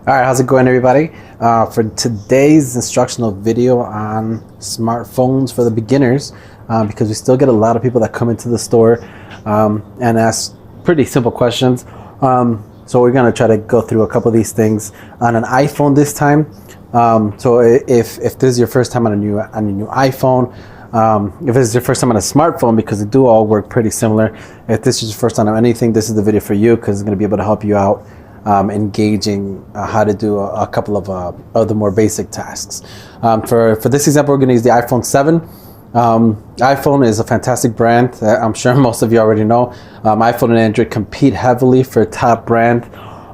All right, how's it going, everybody? For today's instructional video on smartphones for the beginners, because we still get a lot of people that come into the store and ask pretty simple questions. So we're going to try to go through a couple of these things on an iPhone this time. So if this is your first time on a new iPhone, if this is your first time on a smartphone, because they do all work pretty similar. If this is your first time on anything, this is the video for you, because it's going to be able to help you out engaging how to do a couple of the more basic tasks. For this example, we're going to use the iPhone 7. iPhone is a fantastic brand. I'm sure most of you already know. iPhone and Android compete heavily for top brand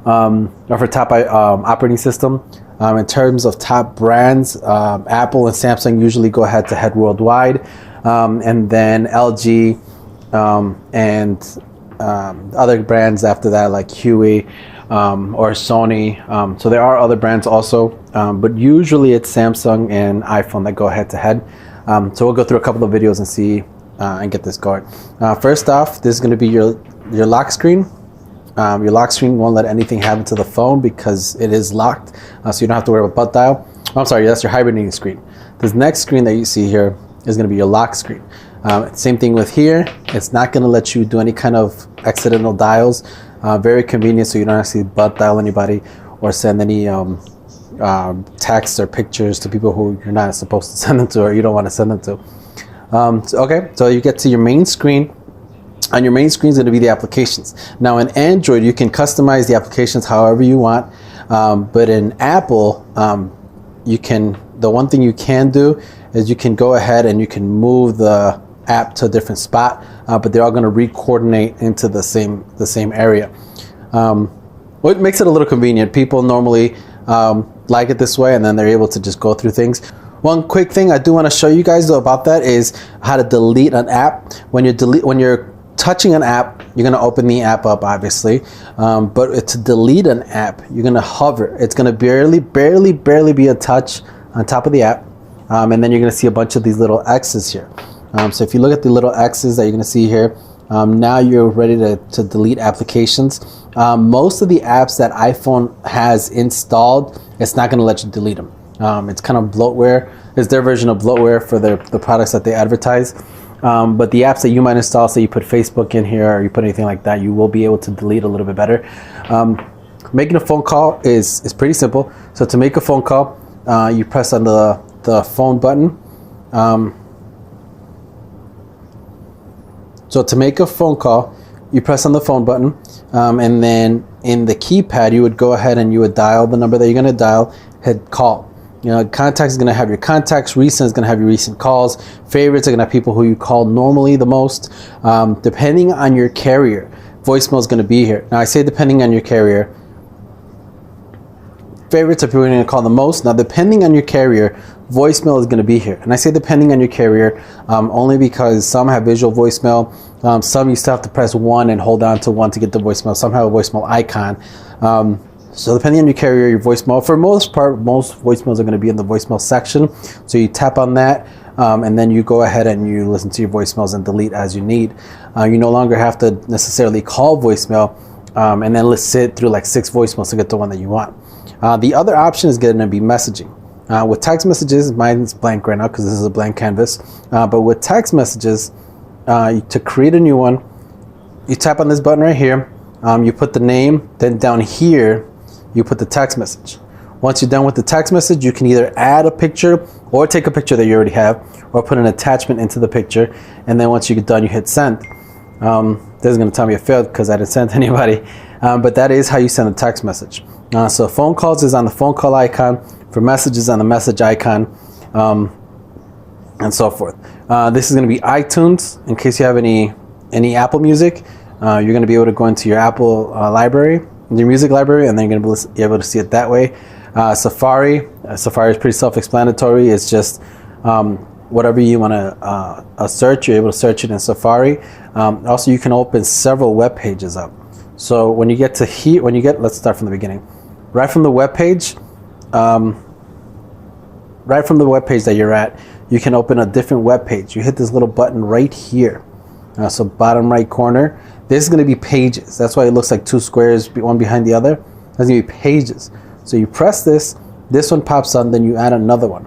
or for top operating system. In terms of top brands, Apple and Samsung usually go head to head worldwide, and then LG and other brands after that, like Huawei or Sony. So there are other brands also, but usually it's Samsung and iPhone that go head to head. So we'll go through a couple of videos and see and get this going. First off, this is going to be your lock screen. Your lock screen won't let anything happen to the phone because it is locked, so you don't have to worry about butt dial. I'm sorry, that's your hibernating screen. This next screen that you see here is going to be your lock screen. Same thing with here. It's not going to let you do any kind of accidental dials. Very convenient, so you don't actually butt dial anybody or send any texts or pictures to people who you're not supposed to send them to or you don't want to send them to. So you get to your main screen. On your main screen is going to be the applications. Now in Android, you can customize the applications however you want, but in Apple, the one thing you can do is you can go ahead and you can move the app to a different spot, but they're all going to re-coordinate into the same area. What makes it a little convenient. People normally like it this way, and then they're able to just go through things. One quick thing I do want to show you guys though about that is how to delete an app. When you're touching an app, you're going to open the app up, obviously, but to delete an app, you're going to hover. It's going to barely be a touch on top of the app, and then you're going to see a bunch of these little X's here. So if you look at the little X's that you're going to see here, now you're ready to delete applications. Most of the apps that iPhone has installed, it's not going to let you delete them. It's kind of bloatware. It's their version of bloatware for the products that they advertise. But the apps that you might install, say you put Facebook in here or you put anything like that, you will be able to delete a little bit better. Making a phone call is pretty simple. So to make a phone call, you press on the phone button. So to make a phone call, you press on the phone button, and then in the keypad, you would go ahead and you would dial the number that you're going to dial, hit call. You know, contacts is going to have your contacts, recent is going to have your recent calls, favorites are going to have people who you call normally the most. Depending on your carrier, voicemail is going to be here. Now I say depending on your carrier, favorites are people you're going to call the most. Now depending on your carrier, voicemail is going to be here. And I say depending on your carrier only because some have visual voicemail. Some you still have to press 1 and hold on to 1 to get the voicemail. Some have a voicemail icon. So depending on your carrier, your voicemail, for most part, most voicemails are going to be in the voicemail section. So you tap on that, and then you go ahead and you listen to your voicemails and delete as you need. You no longer have to necessarily call voicemail and then let's sit through like 6 voicemails to get the one that you want. The other option is going to be messaging. With text messages, mine's blank right now because this is a blank canvas. But with text messages, to create a new one, you tap on this button right here. You put the name, then down here, you put the text message. Once you're done with the text message, you can either add a picture or take a picture that you already have or put an attachment into the picture. And then once you get done, you hit send. This is going to tell me it failed because I didn't send to anybody. But that is how you send a text message. So phone calls is on the phone call icon, for messages on the message icon, and so forth. This is going to be iTunes. In case you have any Apple Music, you're going to be able to go into your Apple library, your music library, and then you're going to be able to see it that way. Safari is pretty self-explanatory. It's just whatever you want to search, you're able to search it in Safari. Also, you can open several web pages up. So when you get to here, let's start from the beginning. Right from the web page, that you're at, you can open a different web page. You hit this little button right here. So bottom right corner, this is going to be pages. That's why it looks like 2 squares, one behind the other. That's going to be pages. So you press this one pops on, then you add another one.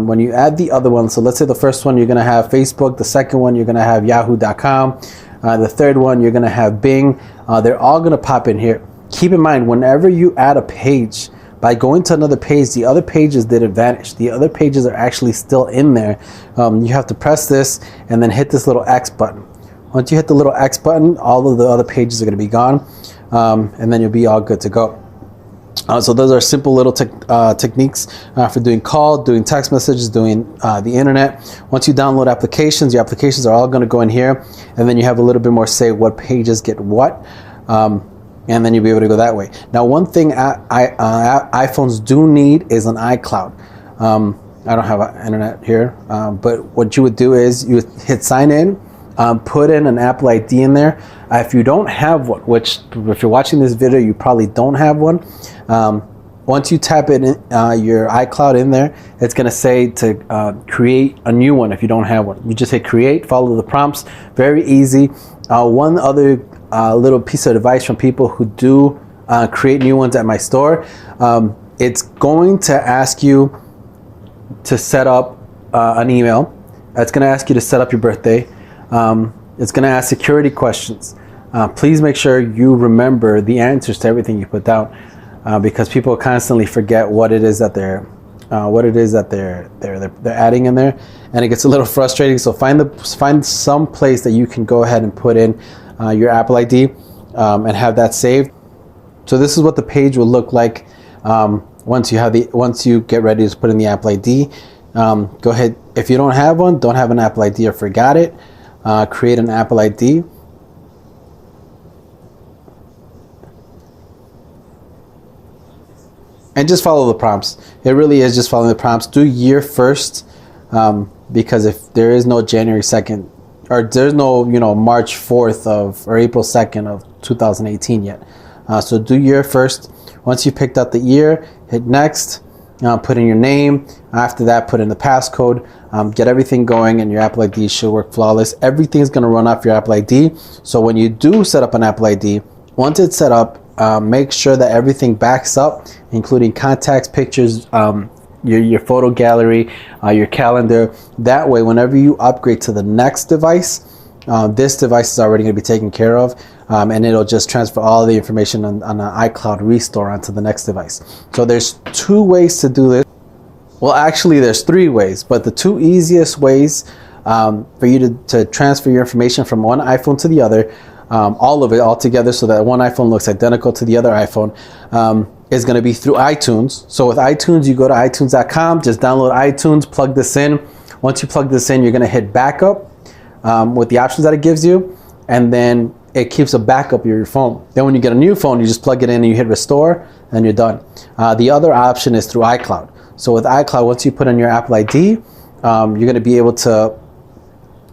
When you add the other one, so let's say the first one you're going to have Facebook, the second one you're going to have yahoo.com, the third one you're going to have Bing. They're all going to pop in here. Keep in mind, whenever you add a page, by going to another page, the other pages didn't vanish. The other pages are actually still in there. You have to press this and then hit this little X button. Once you hit the little X button, all of the other pages are going to be gone, and then you'll be all good to go. So those are simple little techniques for doing call, doing text messages, doing the internet. Once you download applications, your applications are all going to go in here, and then you have a little bit more say what pages get what, and then you'll be able to go that way. Now, one thing iPhones do need is an iCloud. I don't have internet here, but what you would do is you would hit sign in, put in an Apple ID in there. If you don't have one, which if you're watching this video, you probably don't have one. Once you tap it in, your iCloud in there, it's going to say to create a new one if you don't have one. You just hit create, follow the prompts. Very easy. One other little piece of advice from people who do create new ones at my store. It's going to ask you to set up an email. It's going to ask you to set up your birthday. It's going to ask security questions. Please make sure you remember the answers to everything you put down, because people constantly forget what it is that they're adding in there, and it gets a little frustrating. So find some place that you can go ahead and put in your Apple ID and have that saved. So this is what the page will look like once you get ready to put in the Apple ID. Go ahead, if you don't have one, don't have an Apple ID or forgot it, create an Apple ID. And just follow the prompts. It really is just following the prompts. Do year first, because if there is no January 2nd, or there's no March 4th or April 2nd of 2018 yet. So do year first. Once you picked out the year, hit next, put in your name. After that, put in the passcode, get everything going, and your Apple ID should work flawless. Everything's going to run off your Apple ID. So when you do set up an Apple ID, once it's set up, make sure that everything backs up, including contacts, pictures, your photo gallery, your calendar. That way, whenever you upgrade to the next device, this device is already going to be taken care of, and it'll just transfer all the information on an iCloud restore onto the next device. So there's 2 ways to do this. Well, actually, there's 3 ways, but the 2 easiest ways for you to transfer your information from one iPhone to the other, all of it all together, so that one iPhone looks identical to the other iPhone, is going to be through iTunes. So with iTunes, you go to iTunes.com, just download iTunes, plug this in. Once you plug this in, you're going to hit backup with the options that it gives you, and then it keeps a backup of your phone. Then when you get a new phone, you just plug it in and you hit restore, and you're done. The other option is through iCloud. So with iCloud, once you put in your Apple ID, you're going to be able to,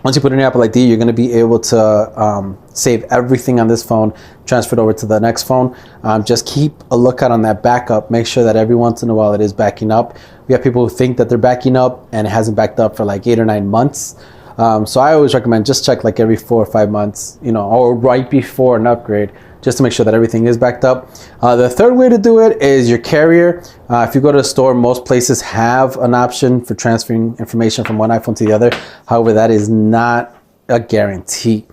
once you put in your Apple ID, you're going to be able to save everything on this phone, transfer it over to the next phone. Just keep a lookout on that backup. Make sure that every once in a while it is backing up. We have people who think that they're backing up and it hasn't backed up for like 8 or 9 months. So I always recommend just check like every 4 or 5 months, or right before an upgrade, just to make sure that everything is backed up. The third way to do it is your carrier. If you go to the store, most places have an option for transferring information from one iPhone to the other. However, that is not a guarantee.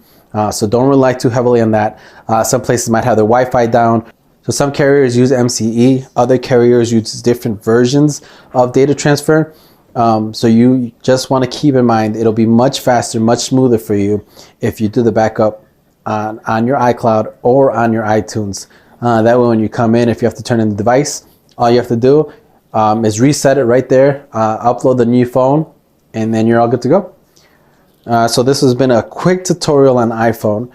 So don't rely too heavily on that. Some places might have their Wi-Fi down. So some carriers use MCE. Other carriers use different versions of data transfer. So you just want to keep in mind, it'll be much faster, much smoother for you if you do the backup on your iCloud or on your iTunes. That way when you come in, if you have to turn in the device, all you have to do is reset it right there, upload the new phone, and then you're all good to go. So this has been a quick tutorial on iPhone,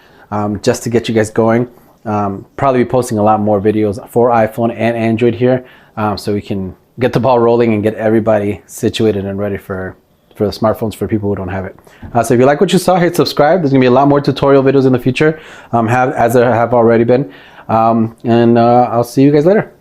just to get you guys going. Probably be posting a lot more videos for iPhone and Android here, so we can get the ball rolling and get everybody situated and ready for the smartphones for people who don't have it. So if you like what you saw, hit subscribe. There's gonna be a lot more tutorial videos in the future, as there have already been. And I'll see you guys later.